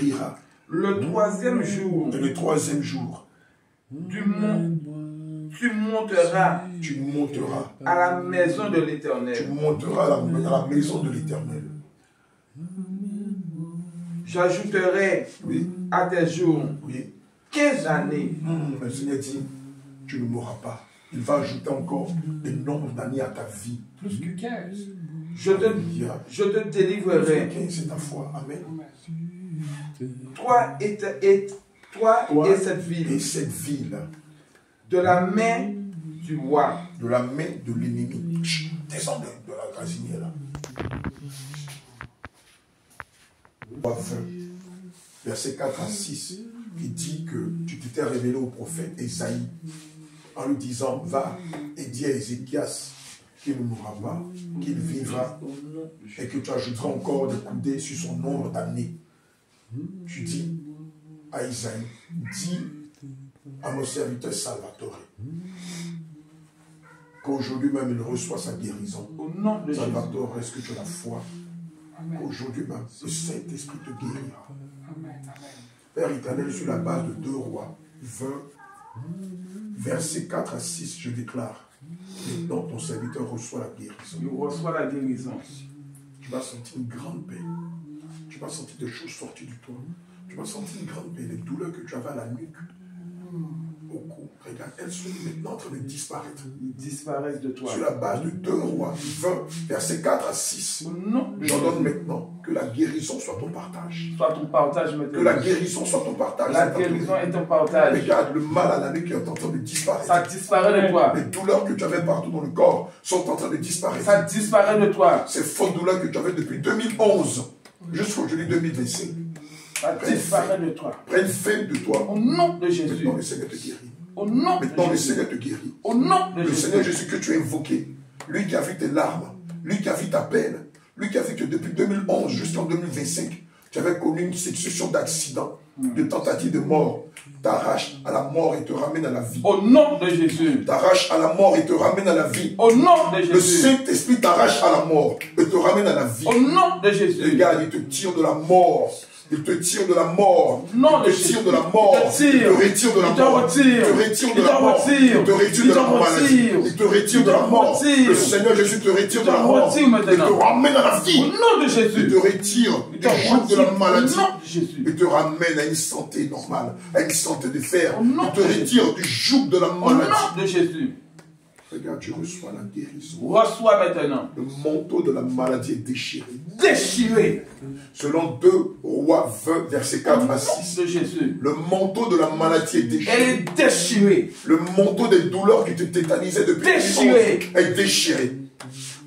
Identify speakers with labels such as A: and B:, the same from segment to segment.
A: guérira.
B: Le troisième jour,
A: Et le troisième jour,
B: tu monteras à la maison de
A: tu
B: l'Éternel.
A: monteras à la maison de l'Éternel.
B: J'ajouterai
A: Oui,
B: à tes jours
A: oui.
B: 15 années.
A: Le Seigneur dit, tu ne mourras pas. Il va ajouter encore des nombres d'années à ta vie.
C: Plus que 15.
B: Je te délivrerai.
A: 15, c'est ta foi. Amen.
B: Toi et cette ville,
A: Et cette ville,
B: de la main du roi.
A: de la main de l'ennemi. Descendez de la casinière là. 20, verset 4 à 6, qui dit que tu t'étais révélé au prophète Esaïe en lui disant, va et dis à Ézéchias qu'il ne mourra pas, qu'il vivra et que tu ajouteras encore des coudées sur son nombre d'années. Tu dis à Isaïe, dis à mon serviteur Salvatore qu'aujourd'hui même il reçoit sa guérison.
B: Au nom de Jésus.
A: Salvatore, est-ce que tu as la foi? Aujourd'hui même, le Saint-Esprit te guérira. Père éternel, sur la base de 2 Rois 20, versets 4 à 6, je déclare, maintenant ton serviteur reçoit la guérison.
B: Il reçoit la guérison.
A: Tu vas sentir une grande paix. Tu vas sentir des choses sortir du toi. Tu vas sentir une grande paix. Les douleurs que tu avais à la nuque, au cou, regarde, elles sont maintenant en train de disparaître.
B: Ils disparaissent de toi.
A: Sur la base de 2 Rois 20, versets 4 à 6, j'ordonne maintenant que la guérison soit ton partage.
B: Soit ton partage maintenant.
A: Que la guérison soit ton partage.
B: La guérison est ton partage.
A: Regarde, le mal à la nuque est en train de disparaître.
B: Ça disparaît de toi.
A: Les douleurs que tu avais partout dans le corps sont en train de disparaître.
B: Ça disparaît de toi.
A: Ces fausses douleurs que tu avais depuis 2011 jusqu'aujourd'hui 2025.
B: Ça disparaît de toi.
A: Prenne fin de toi.
B: Au nom de Jésus.
A: Maintenant, le Seigneur te guérit.
B: Au nom de
A: Maintenant, le
B: Jésus.
A: Seigneur te guérit.
B: Au nom de
A: Le
B: Jésus.
A: Seigneur Jésus que tu as invoqué, lui qui a vu tes larmes, lui qui a vu ta peine, lui qui a vu que depuis 2011 jusqu'en 2025, tu avais connu une succession d'accidents, de tentatives de mort, t'arrache à la mort et te ramène à la vie.
B: Au nom de Jésus.
A: T'arrache à la mort et te ramène à la vie.
B: Au nom de Jésus.
A: Le Saint-Esprit t'arrache à la mort et te ramène à la vie.
B: Au nom de Jésus.
A: Regarde, il te tire de la mort. Il te tire de la mort.
B: Non,
A: Il te tire de la mort. Il te retire de la mort. Il te retire de la mort. Il te retire de la maladie. Il te retire de la mort. Le Seigneur Jésus te retire de la mort. Il te ramène à la vie.
B: Au nom de Jésus.
A: Il te retire du joug de la maladie.
B: Au nom de Jésus.
A: Il te ramène à une santé normale, à une santé de fer. Il te retire du joug de la
B: Au
A: maladie.
B: nom de Jésus.
A: Regarde, tu reçois la guérison.
B: Reçois maintenant.
A: Le manteau de la maladie est déchiré.
B: Déchiré.
A: Selon 2 Rois 20, verset 4 à 6.
B: De Jésus.
A: Le manteau de la maladie est déchiré.
B: Elle est déchirée.
A: Le manteau des douleurs qui te tétanisait depuis
B: Déchiré.
A: est déchiré.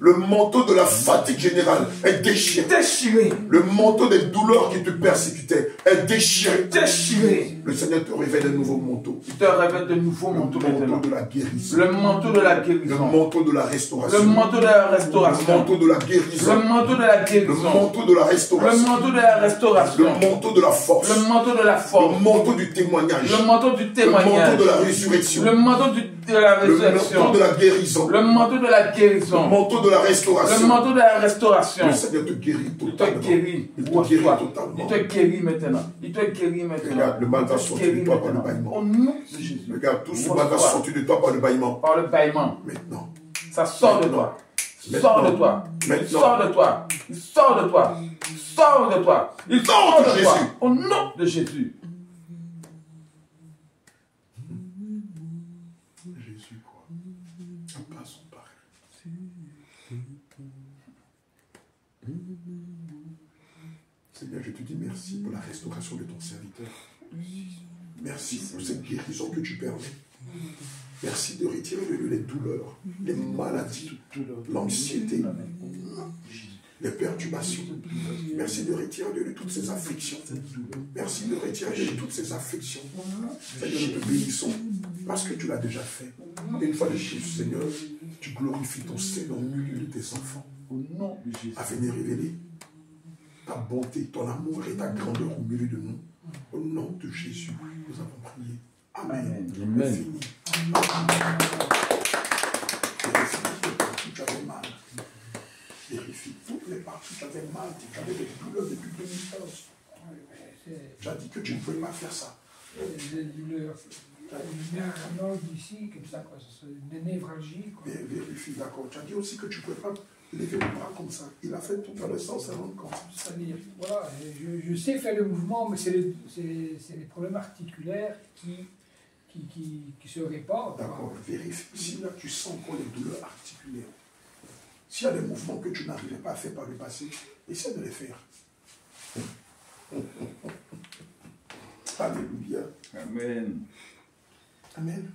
A: Le manteau de la fatigue générale est déchiré.
B: Déchiré.
A: Le manteau des douleurs qui te persécutaient est déchiré.
B: Déchiré.
A: Le Seigneur te révèle un nouveau manteau.
B: Il te révèle de nouveaux
A: Le
B: manteaux
A: manteau
B: maintenant.
A: de la guérison.
B: Le manteau de la
A: Le
B: guérison.
A: manteau de la restauration.
B: Le manteau de la
A: Le
B: restauration.
A: manteau de la
B: Le
A: guérison.
B: manteau de la
A: Le
B: guérison.
A: manteau de la
B: Le
A: restauration.
B: manteau de la restauration.
A: Le manteau de la force.
B: Le manteau de la force.
A: Le manteau du témoignage.
B: Le manteau du
A: Le
B: témoignage.
A: manteau de la résurrection.
B: Le manteau de la
A: Le
B: résurrection.
A: manteau de la guérison.
B: Le manteau de la
A: Le
B: guérison.
A: manteau de la
B: Le
A: restauration.
B: manteau de la restauration.
A: Le Seigneur te guérit
B: Il te
A: totalement.
B: guérit.
A: Il te guérit
B: Reçois.
A: totalement.
B: Il te guérit maintenant. Il te guérit maintenant.
A: Regarde, le mal va
B: Il te
A: sortir de
B: guérit
A: toi par le
B: maintenant.
A: bâillement.
B: Au nom de Jésus.
A: Regarde, tout ce mal va sortir de toi par le bâillement.
B: Par le bâillement.
A: Maintenant.
B: Ça sort de toi. Il sort de toi. Il
A: Maintenant.
B: sort de toi. Il sort de toi. Il sort de toi. Il sort de toi.
A: Jésus.
B: Au nom de Jésus.
A: Jésus, quoi. À pas son pareil. Seigneur, je te dis merci pour la restauration de ton serviteur. Merci pour cette guérison que tu permets. Merci de retirer de lui les douleurs, les maladies, l'anxiété, les perturbations. Merci de retirer de lui toutes ces afflictions. Merci de retirer de lui toutes ces afflictions. Seigneur, nous te bénissons parce que tu l'as déjà fait. Et une fois de plus, Seigneur, tu glorifies ton Seigneur au milieu de tes enfants.
B: Au nom de Jésus.
A: À venir révéler ta bonté, ton amour et ta grandeur au milieu de nous. Au nom de Jésus, nous avons prié. Amen.
C: Amen.
A: Fini. Vérifie toutes les parties où tu avais mal. Vérifie toutes les parties où tu avais mal. Tu avais des douleurs depuis 2011. Tu as dit que tu ne pouvais pas faire ça.
C: Les douleurs. Il y a un angle ici, comme ça, quoi. C'est une névralgie, quoi.
A: Vérifie, d'accord. Tu as dit aussi que tu ne pouvais pas lever le bras comme ça. Il a fait tout dans le sens avant de compte.
C: C'est-à-dire, voilà, je sais faire le mouvement, mais c'est les problèmes articulaires qui se répandent.
A: D'accord, vérifie. Si là tu sens encore les douleurs articulaires, s'il y a des mouvements que tu n'arrivais pas à faire par le passé, essaie de les faire. Alléluia.
B: Amen.
A: Amen.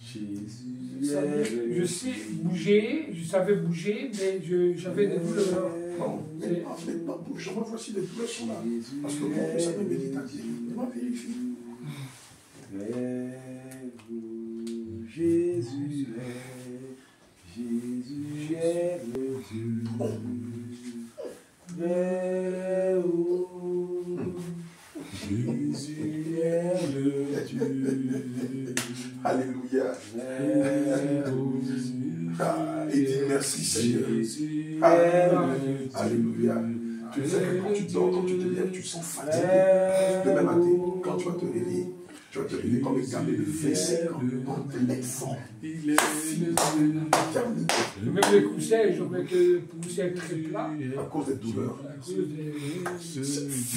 B: Jésus.
C: Je sais bouger, je savais bouger, mais j'avais des douleurs.
A: Non, maintenant, bouge-moi, voici les douleurs sont là. Parce que mon ça me méditatif. Dis-moi, vérifie.
B: Lève-vous, Jésus est, Jésus est le Dieu. Lève-vous, Jésus est le Dieu.
A: Alléluia.
B: Lève-vous,
A: Et dis merci Seigneur.
B: Jésus est
A: Alléluia.
B: le
A: Alléluia. Tu sais que quand tu dors, quand tu te lèves, tu sens fatigué. Le même matin, quand tu vas te réveiller, tu vas te réveiller comme un gamin de 25 ans, en pleine forme.
B: Il est
A: Terminé.
C: Même les coussins, je mets que coussins très plats,
A: À cause des douleurs.
C: à cause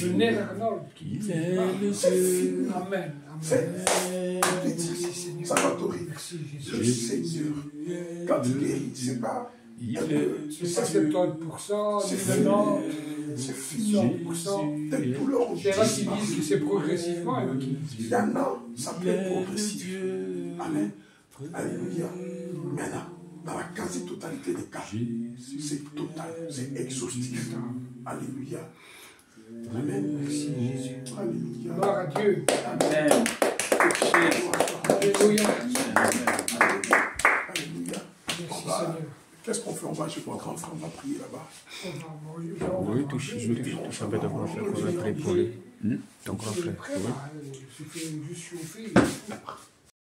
C: du nerf Arnold qui
A: C'est fini.
C: Amen.
A: C'est
C: Amen.
A: petit. Ça va t'ouvrir.
C: Merci
A: Le
C: Jésus.
A: Seigneur, quand il guérit, c'est pas un peu.
C: C'est pas 70%,
A: C'est
C: c'est
A: fini.
C: 90%,
A: C'est fini.
C: 100%.
A: Tes douleurs
C: Il y en a qui disent que c'est progressivement, et d'autres qui
A: Il
C: disent
A: y en a, ça peut être progressif. Amen. Alléluia. Maintenant, dans la quasi-totalité des cas, c'est total, c'est exhaustif. Alléluia. Amen. Merci Jésus. Alléluia.
C: gloire à Dieu.
B: Amen.
C: Alléluia.
A: Alléluia.
C: Merci Seigneur.
A: Qu'est-ce qu'on fait? On va chez mon grand frère, on va prier là-bas.
D: Oui, touche un peu de grand frère, on va prier pour lui. Ton grand frère, oui.
C: Je suis chauffé.